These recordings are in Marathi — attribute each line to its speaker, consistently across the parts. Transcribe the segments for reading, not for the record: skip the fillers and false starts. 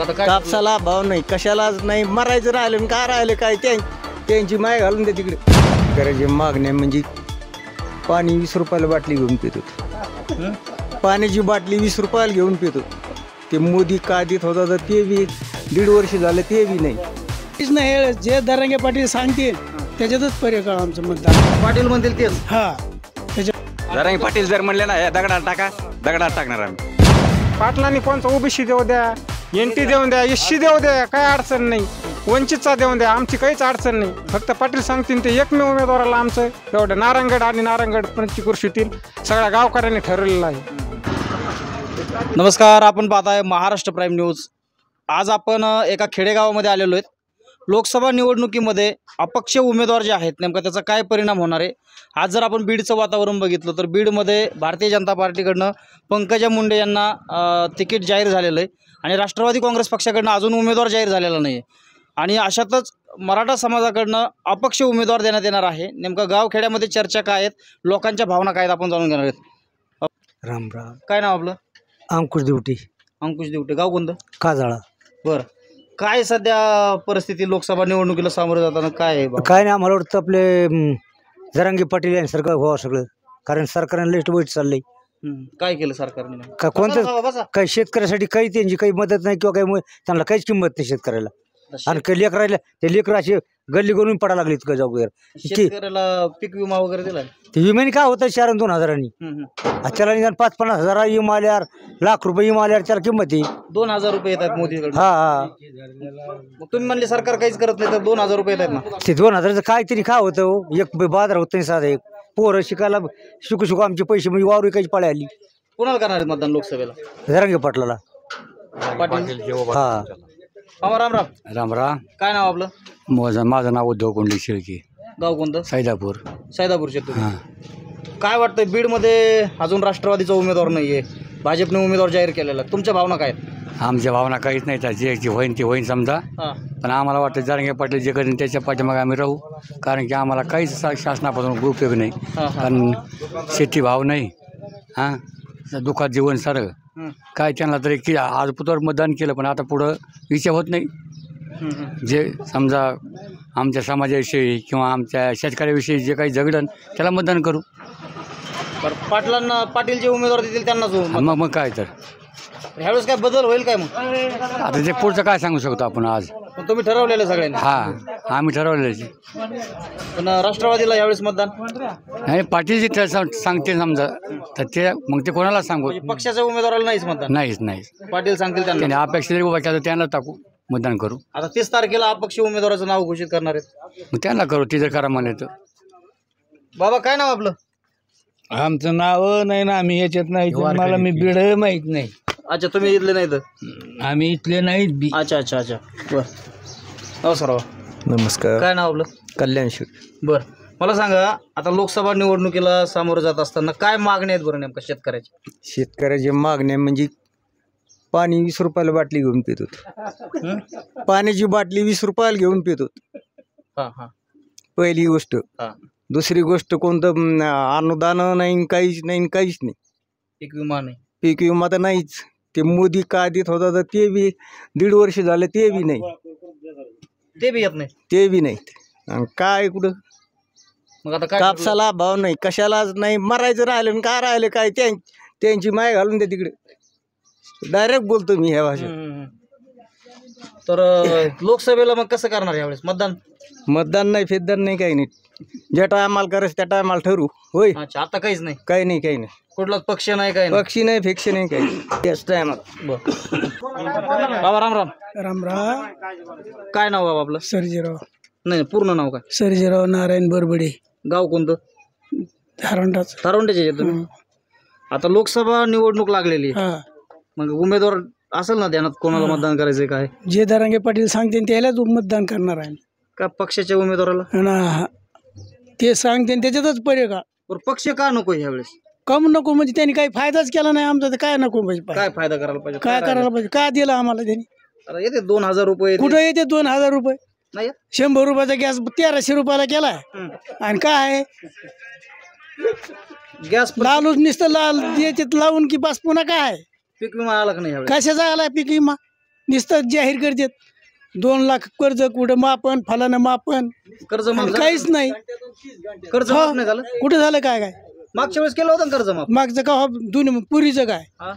Speaker 1: आता काय
Speaker 2: कापसाला भाव नाही, कशालाच नाही, मरायचं राहिलं आणि काय राहिलं काय त्यांची माय घालून दे तिकडे. करायची मागण्या म्हणजे पाणी 20 रुपयाला बाटली घेऊन पितो, पाण्याची बाटली 20 रुपयाला घेऊन पितो. ते मोदी का देत होता तर ते बी 1.5 वर्ष झालं ते बी नाही.
Speaker 3: जे दरांगे पाटील सांगतील त्याच्यातच पर्याय आमचं मतदान.
Speaker 1: पाटील म्हणतील तेच.
Speaker 3: हा,
Speaker 4: जरांगे पाटील जर म्हणले ना दगडात टाका, दगडात टाकणार आम्ही.
Speaker 5: पाटलांनी कोणचा ओबीसी देऊ द्या, एनटी देऊन द्या, एससी देऊ द्या, काय अडचण नाही. वंचितचा देऊन द्या, आमची काहीच अडचण नाही. फक्त पाटील सांगतील ते एकमेव उमेदवाराला आमचं एवढं नारायणगड आणि नारायणगड पंचकृषीतील सगळ्या गावकऱ्यांनी ठरवलेलं आहे.
Speaker 1: नमस्कार, आपण पाहताय महाराष्ट्र प्राईम न्यूज. आज आपण एका खेडेगावामध्ये आलेलो आहेत. लोकसभा निवडणुकीमध्ये अपक्ष उमेदवार जे आहेत नेमका त्याचा काय परिणाम होणार आहे. आज जर आपण बीडचं वातावरण बघितलं तर बीडमध्ये भारतीय जनता पार्टीकडनं पंकजा मुंडे यांना तिकीट जाहीर झालेलं आहे आणि राष्ट्रवादी काँग्रेस पक्षाकडनं अजून उमेदवार जाहीर झालेला नाही आहे. आणि अशातच मराठा समाजाकडनं अपक्ष उमेदवार देण्यात येणार आहे. नेमकं गावखेड्यामध्ये चर्चा काय आहेत, लोकांच्या भावना काय आहेत, आपण जाणून घेणार आहेत.
Speaker 2: राम राम.
Speaker 1: काय नाव आपलं?
Speaker 2: अंकुश दिवटी.
Speaker 1: अंकुश दिवटे. गाव कोणतं?
Speaker 2: काजळा.
Speaker 1: बरं. काय सध्या परिस्थिती लोकसभा निवडणुकीला सामोरं जाताना काय आहे?
Speaker 2: काय नाही, आम्हाला वाटतं आपले जरांगे पाटील यांसारखं व्हावं सगळं, कारण सरकारने लेट वाईट चाललंय.
Speaker 1: काय केलं सरकारने?
Speaker 2: का कोणतं काही शेतकऱ्यासाठी काही त्यांची काही मदत नाही किंवा काही त्यांना काहीच किंमत नाही शेतकऱ्याला. आणि काही लेकरायला ते लेकर असे गल्ली गणून पडा लागले इतकं जाऊ
Speaker 1: शेतकऱ्याला पीक विमा वगैरे दिलाय.
Speaker 2: ते विम्याने काय होतं 4-2 त्याला निदान 5-50 हजार विमा आल्यावर, लाख रुपये विमा आल्यावर त्याला किंमत आहे.
Speaker 1: 2,000 रुपये येतात मोदीकडे.
Speaker 2: हा,
Speaker 1: मग तुम्ही म्हणले सरकार काहीच करत नाही तर 2,000 रुपये येतात ना.
Speaker 2: ते 2000 काहीतरी काय होतं, एक बाजार होत नाही साधा. एक पोरं शिकायला शिकू आमचे पैसे म्हणजे वावर काही पाळी आली.
Speaker 1: कोणाला करणार आहेत मतदान लोकसभेला?
Speaker 2: जरांगे पाटलाला.
Speaker 1: पाटील.
Speaker 2: हा.
Speaker 1: राम राम.
Speaker 4: राम राम.
Speaker 1: काय नाव आपलं?
Speaker 4: माझं नाव उद्धव कोंडी शेळकी.
Speaker 1: गाव कोणतं?
Speaker 4: सैदापूर.
Speaker 1: सैदापूर शेतकरी. काय वाटतंय बीडमध्ये अजून राष्ट्रवादीचा उमेदवार नाहीये, भाजपने उमेदवार जाहीर केलेला, तुमच्या भावना काय आहेत?
Speaker 4: आमच्या भावना काहीच नाही, जे होईन ते होईन समजा. पण आम्हाला वाटतं जरांगे पाटील जे करेन त्याच्या पाठीमागे आम्ही राहू, कारण की आम्हाला काहीच शासनापासून उपयोग नाही. कारण शेती भाव नाही, हां दुःखात जीवन सारं काय. त्यांना तरी की आज पुतवर मतदान केलं पण आता पुढं विषय होत नाही. जे समजा आमच्या समाजाविषयी किंवा आमच्या शेतकऱ्याविषयी जे काही झगडन त्याला मतदान करू.
Speaker 1: पाटील जे उमेदवार देतील त्यांनाच.
Speaker 4: मग काय तर
Speaker 1: ह्यावेळेस काय बदल होईल काय? मग
Speaker 4: आता ते पुढचं काय सांगू शकतो आपण आज.
Speaker 1: तुम्ही ठरवलेलं सगळ्यांनी?
Speaker 4: हां, आम्ही ठरवलेलं.
Speaker 1: पण राष्ट्रवादीला यावेळेस मतदान
Speaker 4: नाही, पाटील जे सांगते समजा तर ते मग ते कोणाला सांगू.
Speaker 1: पक्षाच्या उमेदवाराला नाहीच मतदान? नाहीच. पाटील सांगतील त्यांना
Speaker 4: अपेक्षा जरी उभा केला त्यांना टाकू, मतदान करू.
Speaker 1: आता 30 तारखेला अपक्ष उमेदवाराचं नाव घोषित करणार आहेत,
Speaker 4: मग त्यांना करू. ते जर करा म्हणे तर.
Speaker 1: बाबा काय नाव आपलं?
Speaker 3: आमचं नाव नाही ना, आम्ही याच्यात नाही. मला मी बीड माहित नाही.
Speaker 1: अच्छा, तुम्ही इथले नाही तर?
Speaker 3: आम्ही इथले नाहीत बी.
Speaker 1: अच्छा. बर. नमस्कार.
Speaker 2: नमस्कार.
Speaker 1: काय नाव आपलं?
Speaker 2: कल्याण.
Speaker 1: बर. मला सांगा, आता लोकसभा निवडणुकीला सामोरं जात असताना काय मागण्या आहेत बरं नेमका शेतकऱ्याच्या?
Speaker 2: शेतकऱ्याच्या मागण्या म्हणजे पाणी 20 रुपयाला बाटली घेऊन पितो, पाण्याची बाटली 20 रुपयाला घेऊन पितो. पहिली गोष्ट. दुसरी गोष्ट कोणतं अनुदान नाही, काहीच नाही.
Speaker 1: पीक विमा नाही.
Speaker 2: पीक विमा तर नाहीच. ते मोदी का देत होता तर ते बी 1.5 वर्ष झालं ते बी नाही.
Speaker 1: ते बी येत नाही.
Speaker 2: ते बी नाही. काय कुठं
Speaker 1: मग आता काय?
Speaker 2: कापसाला भाव नाही, कशालाच नाही, मरायचं राहिलं आणि काय राहिलं काय त्यांची माय घालून दे तिकडे. डायरेक्ट बोलतो मी ह्या भाषेत.
Speaker 1: तर लोकसभेला मग कसं करणार यावेळेस
Speaker 2: मतदान नाही, फेददान नाही, काही नाही. ज्या टायमाला करायचं त्या टायमाला ठरू. होय.
Speaker 1: अच्छा, आता काहीच नाही?
Speaker 2: काही नाही.
Speaker 1: कुठलाच पक्ष नाही, काही
Speaker 2: पक्षी नाही, फेक्ष नाही, काही. त्याच टायमाला.
Speaker 1: बाबा राम राम.
Speaker 3: राम राम.
Speaker 1: काय नाव बाबा आपलं?
Speaker 3: सर्जेराव.
Speaker 1: नाही, पूर्ण नाव काय?
Speaker 3: सर्जेराव नारायण बरबडे.
Speaker 1: गाव कोणतं? तारोंड्याचे तुम्ही? आता लोकसभा निवडणूक लागलेली आहे, मग उमेदवार असेल ना ध्यानात कोणाला मतदान करायचंय काय?
Speaker 3: जे दरांगे पाटील सांगते त्यालाच मतदान करणार आहे
Speaker 1: का पक्षाच्या उमेदवाराला?
Speaker 3: ना ते सांगते त्याच्यातच पर्याय का.
Speaker 1: पक्ष का नको ह्यावेळेस?
Speaker 3: कम नको म्हणजे त्यांनी काही फायदाच केला नाही आमचा, तर काय नको म्हणजे
Speaker 1: काय फायदा करायला पाहिजे?
Speaker 3: काय करायला पाहिजे? काय दिलं आम्हाला त्यांनी?
Speaker 1: अरे येते 2,000 रुपये.
Speaker 3: कुठं येते 2,000 रुपये?
Speaker 1: नाही.
Speaker 3: 100 रुपयाचा गॅस 1300 रुपयाला केला. आणि काय
Speaker 1: गॅस
Speaker 3: लालूच नुसतं लाल याच्यात लावून की बस. पुन्हा काय
Speaker 1: पीक विमा आला का नाही?
Speaker 3: कशाचा आलाय पीक विमा?
Speaker 6: नुसतं जाहीर करतात 2 लाख कर्ज कुठं मापन फलानं मापन
Speaker 1: कर्ज माफ झालं?
Speaker 6: काहीच नाही
Speaker 1: कर्ज
Speaker 6: हो.
Speaker 1: माफ नाही झालं?
Speaker 6: कुठं झालं काय
Speaker 1: मागच्या वेळेस केलं होतं ना कर्ज माफ?
Speaker 6: मागचं का दोन पुरीचं काय
Speaker 1: हा?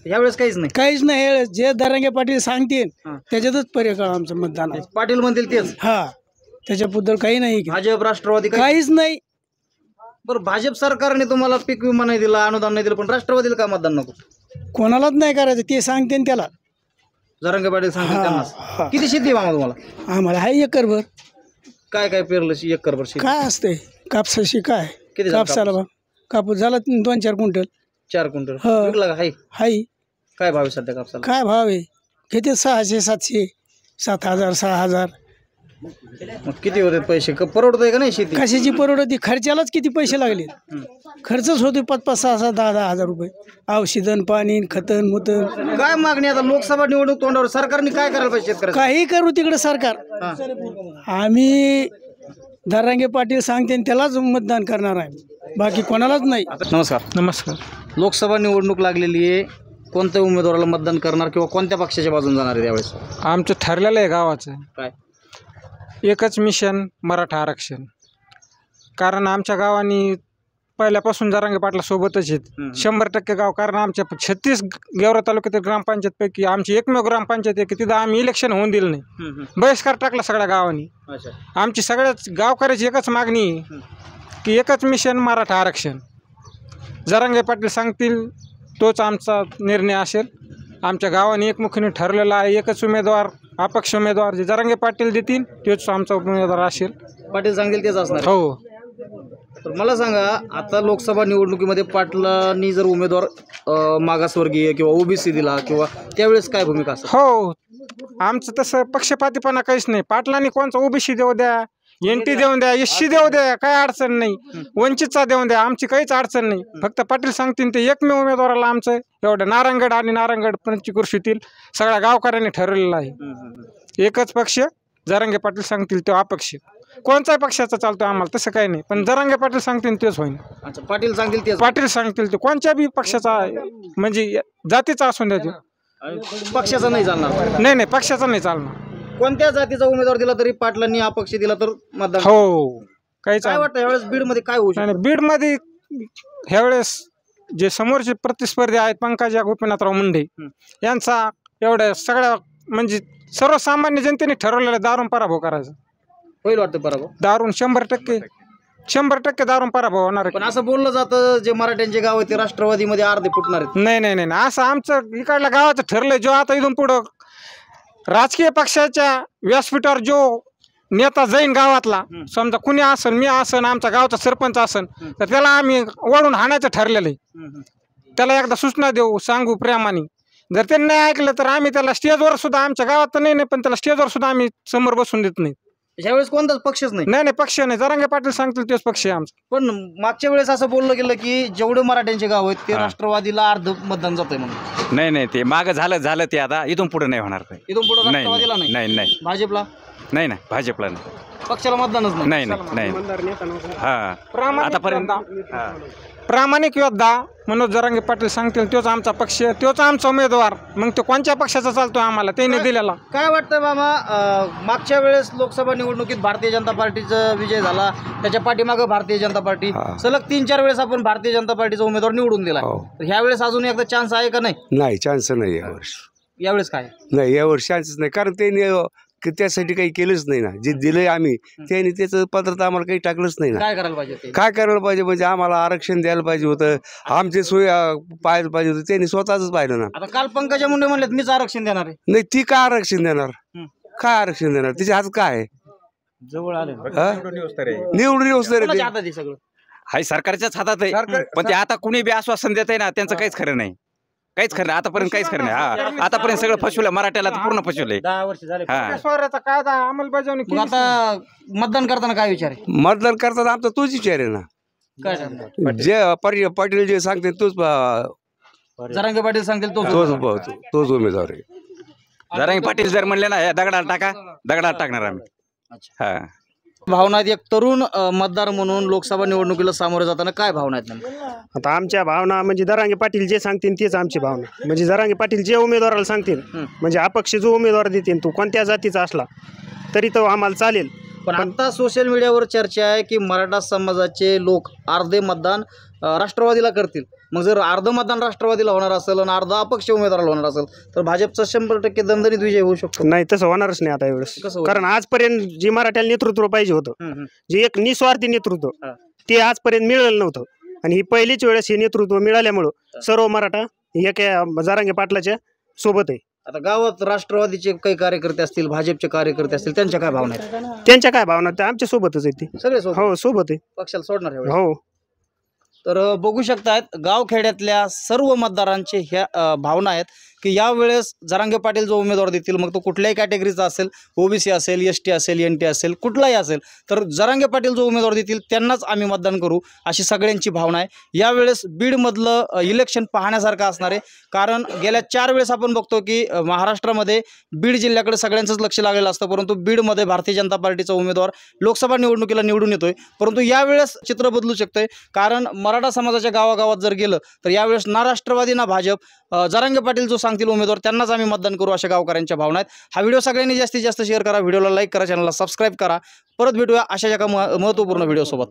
Speaker 1: यावेळेस काहीच नाही.
Speaker 6: काहीच नाही हे जे दरांगे पाटील सांगतील
Speaker 1: हा.
Speaker 6: त्याच्यातच पर्याय आमचं मतदान आहे.
Speaker 1: पाटील म्हणतील तेच.
Speaker 6: हा त्याच्याबद्दल काही नाही
Speaker 1: भाजप राष्ट्रवादी काही
Speaker 6: काहीच नाही.
Speaker 1: बरं, भाजप सरकारने तुम्हाला पीक विमा नाही दिला, अनुदान नाही दिलं, पण राष्ट्रवादीला का मतदान नको?
Speaker 6: कोणालाच नाही करायचं ते सांगते त्याला.
Speaker 1: जरांगे पाटील सांगतील त्यांनाच. किती शेती आहे मामा तुम्हाला?
Speaker 6: आम्हाला हाय एकरभर.
Speaker 1: काय काय पेरलं एकरभर शेती?
Speaker 6: काय असते कापसाशी काय
Speaker 1: किती झालं
Speaker 6: कापसाला
Speaker 1: कापूस?
Speaker 6: कापूस झाला 2-4 क्विंटल
Speaker 1: 4 क्विंटल
Speaker 6: हो.
Speaker 1: विकला का? हाय
Speaker 6: हाय.
Speaker 1: काय भाव आहे सध्या कापसाला?
Speaker 6: काय भाव आहे किती 600-700 7,000 6,000
Speaker 1: मग किती होते पैसे? परवडतंय का नाही शेती?
Speaker 6: कशाची परवडती खर्चालाच किती पैसे लागले. खर्चच होते 5-5 6-6 10-10 हजार रुपये औषधन पाणी खतन मुतन.
Speaker 1: काय मागणी आता लोकसभा निवडणूक तोंडावर? सरकारने काय करायला पाहिजे शेतकऱ्याचं?
Speaker 6: काही करू तिकडे सरकार. आम्ही दरांगे पाटील सांगते त्यालाच मतदान करणार आहे बाकी कोणालाच नाही.
Speaker 1: नमस्कार.
Speaker 5: नमस्कार.
Speaker 1: लोकसभा निवडणूक लागलेली आहे. कोणत्या उमेदवाराला मतदान करणार किंवा कोणत्या पक्षाच्या बाजून जाणार आहे त्यावेळेस?
Speaker 5: आमचं ठरलेलं आहे गावाचं
Speaker 1: काय?
Speaker 5: एकच मिशन मराठा आरक्षण. कारण आमच्या गावानी पहिल्यापासून जरांगे पाटला सोबतच आहेत 100% गाव. कारण आमच्या 36 गेवरा तालुक्यातील ग्रामपंचायतपैकी आमची एकमेव ग्रामपंचायत आहे की तिथं आम्ही इलेक्शन होऊन दिलं नाही. बहिष्कार टाकला सगळ्या गावांनी.
Speaker 1: अच्छा.
Speaker 5: आमची सगळ्याच गावकऱ्याची एकच मागणी आहे की एकच मिशन मराठा आरक्षण. जरांगे पाटील सांगतील तोच आमचा निर्णय असेल. आमच्या गावाने एकमुखीने ठरलेला आहे एकच उमेदवार अपक्ष उमेदवार जे जरांगे पाटील देतील तोच आमचा उमेदवार असेल.
Speaker 1: पाटील सांगतील तेच असणार आहे.
Speaker 5: हो.
Speaker 1: तर मला सांगा, आता लोकसभा निवडणुकीमध्ये पाटलांनी जर उमेदवार मागासवर्गीय किंवा ओबीसी दिला किंवा त्यावेळेस काय भूमिका असेल?
Speaker 5: हो. आमचं तसं पक्षपातीपणा काहीच नाही. पाटलांनी कोणचा ओबीसी देऊ द्या एनटी देऊन द्या एससी देऊ द्या काय अडचण नाही. वंचितचा देऊन द्या आमची काहीच अडचण नाही. फक्त पाटील सांगतील ते एकमेव उमेदवाराला आमचं एवढं नारायणगड आणि नारायणगड पंचकृषीतील सगळ्या गावकऱ्यांनी ठरवलेलं आहे. एकच पक्ष जरांगे पाटील सांगतील तो अपक्ष. कोणत्याही पक्षाचा चालतो आम्हाला तसं काही नाही पण जरांगे पाटील सांगतील तेच होईल.
Speaker 1: अच्छा, पाटील सांगतील तेच.
Speaker 5: पाटील सांगतील ते कोणत्या बी पक्षाचा म्हणजे जातीचा असून द्या तो.
Speaker 1: पक्षाचा नाही चालणार?
Speaker 5: नाही नाही पक्षाचा नाही चालणार.
Speaker 1: कोणत्या जातीचा उमेदवार दिला तरी पाटलांनी अपक्ष दिला तर मतदान?
Speaker 5: हो. काहीच
Speaker 1: काय वाटतं यावेळेस बीडमध्ये काय होऊ शकतं?
Speaker 5: बीडमध्ये ह्यावेळेस जे समोरचे प्रतिस्पर्धी आहेत पंकजा गोपीनाथराव मुंडे यांचा एवढ्या सगळ्या म्हणजे सर्वसामान्य जनतेने ठरवलेलं दारून पराभव करायचा.
Speaker 1: होईल वाटतं पराभव?
Speaker 5: दारून 100% दारून पराभव होणार
Speaker 1: पण असं बोललं जातं जे मराठ्यांचे गाव आहे ते राष्ट्रवादीमध्ये अर्धे फुटणार आहेत.
Speaker 5: नाही नाही नाही असं आमचं इकडल्या गावाचं ठरलंय. जो आता इथून पुढं राजकीय पक्षाच्या व्यासपीठावर जो नेता जाईन गावातला समजा कुणी असन मी असन आमचा गावचा सरपंच असन तर त्याला आम्ही वळून हाणायचं ठरलेलं आहे. त्याला एकदा सूचना देऊ सांगू प्रेमाने. जर त्यांनी नाही ऐकलं तर आम्ही त्याला स्टेजवर सुद्धा आमच्या गावात तर नाही पण त्याला स्टेजवर सुद्धा आम्ही समोर बसून देत नाही.
Speaker 1: यावेळेस कोणताच पक्षच नाही?
Speaker 5: नाही नाही पक्ष नाही. जरांगे पाटील सांगतील तेच पक्ष आहे आमचा.
Speaker 1: पण मागच्या वेळेस असं बोललं गेलं की जेवढे मराठ्यांचे गाव आहेत ते राष्ट्रवादीला अर्ध मतदान जातंय म्हणून.
Speaker 7: नाही नाही ते मागं झालं ते आता इथून पुढे नाही होणार काही.
Speaker 1: इथून पुढे राष्ट्रवादीला
Speaker 7: नाही
Speaker 1: नाही?
Speaker 7: नाही
Speaker 1: भाजपला
Speaker 7: नाही नाही भाजपला नाही.
Speaker 1: पक्षाला मतदानच
Speaker 7: नाही नाही नाही. हा आतापर्यंत
Speaker 5: प्रामाणिक योद्धा मनोज जरांगे पाटील सांगतील तोच आमचा पक्ष तोच आमचा उमेदवार. मग तो कोणत्या पक्षाचा चालतोय आम्हाला त्यांनी दिलेला.
Speaker 1: काय वाटतं मामा, मागच्या वेळेस लोकसभा निवडणुकीत भारतीय जनता पार्टीचा विजय झाला, त्याच्या पाठीमागं भारतीय जनता पार्टी सलग 3-4 वेळेस आपण भारतीय जनता पार्टीचा उमेदवार निवडून दिला. तर ह्या वेळेस अजून एकदा चान्स आहे का नाही?
Speaker 2: नाही चान्स नाही यावर्षी.
Speaker 1: यावेळेस काय
Speaker 2: नाही यावर्षी चान्सच नाही. कारण त्यांनी त्यासाठी काही केलंच नाही ना. जे दिलंय आम्ही त्यांनी त्याचं पत्र तर आम्हाला काही टाकलंच नाही ना.
Speaker 1: काय करायला पाहिजे ते?
Speaker 2: काय करायला पाहिजे म्हणजे आम्हाला आरक्षण द्यायला पाहिजे होतं. आमचे सोय पाहायला पाहिजे होतं. त्यांनी स्वतःच पाहिलं ना.
Speaker 1: आता काल पंकजा मुंडे म्हणलेत मीच आरक्षण देणार आहे.
Speaker 2: नाही ती काय आरक्षण देणार? काय आरक्षण देणार? तिच्या हात काय आहे?
Speaker 1: जवळ आले
Speaker 2: निवडून येऊस तर
Speaker 1: हातात आहे सगळं.
Speaker 7: हाय सरकारच्याच हातात आहे. पण ते आता कुणी बी आश्वासन देत आहे ना त्यांचं काहीच खरं नाही. काहीच खरं नाही आतापर्यंत काहीच खरं नाही. हा आतापर्यंत सगळं फसवलं मराठ्याला तर पूर्ण फसवलंय.
Speaker 1: 10 वर्ष झाले.
Speaker 7: हा
Speaker 5: स्वराचा कायदा अंमलबजावणी
Speaker 1: मग आता मतदान करताना काय विचार आहे?
Speaker 2: मतदान करताना आमचा तोच विचार आहे ना.
Speaker 1: काय करणार?
Speaker 2: जे पाटील जे सांगते तोच
Speaker 1: जरांगे पाटील सांगतील
Speaker 2: तोच उमेदवार आहे.
Speaker 7: जरांगे पाटील जर म्हणले ना या दगडाला टाका दगडाला टाकणार आम्ही. हा
Speaker 1: भावना आहेत एक तरुण मतदार म्हणून लोकसभा निवडणुकीला सामोरे जाताना काय भावना आहेत नेमक्या?
Speaker 8: आता आमच्या भावना म्हणजे जरांगे पाटील जे सांगतील तेच आमची भावना. म्हणजे जरांगे पाटील जे उमेदवाराला सांगतील म्हणजे अपक्ष जो उमेदवार देतील तो कोणत्या जातीचा असला तरी तो आम्हाला चालेल.
Speaker 1: पण आता सोशल मीडियावर चर्चा आहे की मराठा समाजाचे लोक अर्धे मतदान राष्ट्रवादीला करतील. मग जर अर्ध मतदान राष्ट्रवादीला होणार असेल आणि अर्ध अपक्ष उमेदवाराला होणार असेल तर भाजपचा 100% दणदणीत विजय होऊ शकतो.
Speaker 8: नाही तसं होणारच नाही आता एवढंच.
Speaker 1: कसं होईल?
Speaker 8: कारण आजपर्यंत जे मराठ्याला नेतृत्व पाहिजे होतं जे एक निस्वार्थी नेतृत्व ते आजपर्यंत मिळालं नव्हतं आणि ही पहिलीच वेळेस हे नेतृत्व मिळाल्यामुळं सर्व मराठा एका जरांगे पाटलाच्या सोबत आहे.
Speaker 1: आता गावात राष्ट्रवादीचे काही कार्यकर्ते असतील, भाजपचे कार्यकर्ते असतील, त्यांच्या काय भावना आहेत?
Speaker 8: त्यांच्या काय भावना त्या आमच्या सोबतच आहेत ते.
Speaker 1: सगळे सोबत
Speaker 8: हो सोबत आहे.
Speaker 1: पक्षाला सोडणार आहे.
Speaker 8: हो
Speaker 1: तर बघू शकतात गावखेड्यातल्या सर्व मतदारांचे ह्या भावना आहेत की यावेळेस जरांगे पाटील जो उमेदवार देतील मग तो कुठल्याही कॅटेगरीचा असेल, ओबीसी असेल, ST असेल, NT असेल, कुठलाही असेल तर जरांगे पाटील जो उमेदवार देतील त्यांनाच आम्ही मतदान करू अशी सगळ्यांची भावना आहे. यावेळेस बीडमधलं इलेक्शन पाहण्यासारखं असणार आहे. कारण गेल्या 4 वेळेस आपण बघतो की महाराष्ट्रामध्ये बीड जिल्ह्याकडे सगळ्यांचंच लक्ष लागलेलं असतं, परंतु बीडमध्ये भारतीय जनता पार्टीचा उमेदवार लोकसभा निवडणुकीला निवडून येतोय. परंतु यावेळेस चित्र बदलू शकतंय. कारण मराठा समाजाच्या गावागावात जर गेलं तर यावेळेस ना राष्ट्रवादी ना भाजप, जरांगे पाटील जो सांगतील उमेदवार त्यांनाच आम्ही मतदान करू अशा गावकऱ्यांच्या भावना आहेत. हा व्हिडिओ सगळ्यांनी जास्तीत जास्त शेअर करा, व्हिडिओला लाईक करा, चॅनलला सबस्क्राईब करा. परत भेटूया अशा एका महत्त्वपूर्ण व्हिडिओसोबत.